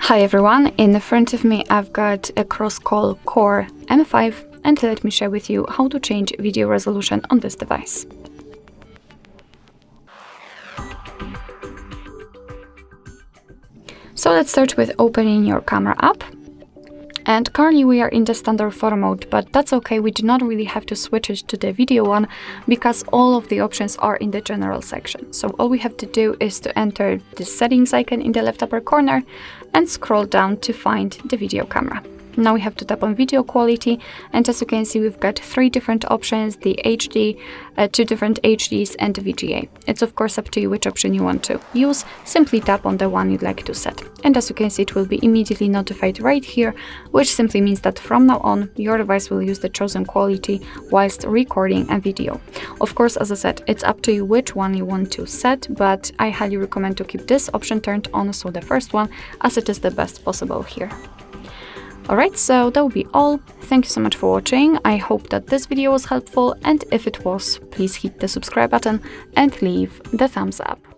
Hi everyone, in front of me I've got a CROSSCALL Core M5 and let me share with you how to change video resolution on this device. So let's start with opening your camera app. And currently we are in the standard photo mode, but that's okay, we do not really have to switch it to the video one because all of the options are in the general section. So all we have to do is to enter the settings icon in the left upper corner and scroll down to find the video camera. Now we have to tap on video quality, and as you can see we've got three different options, the HD, two different HDs and the VGA. It's of course up to you which option you want to use. Simply tap on the one you'd like to set. And as you can see it will be immediately notified right here, which simply means that from now on your device will use the chosen quality whilst recording a video. Of course, as I said, it's up to you which one you want to set, but I highly recommend to keep this option turned on, so the first one, as it is the best possible here. Alright, so that will be all. Thank you so much for watching. I hope that this video was helpful, and if it was, please hit the subscribe button and leave the thumbs up.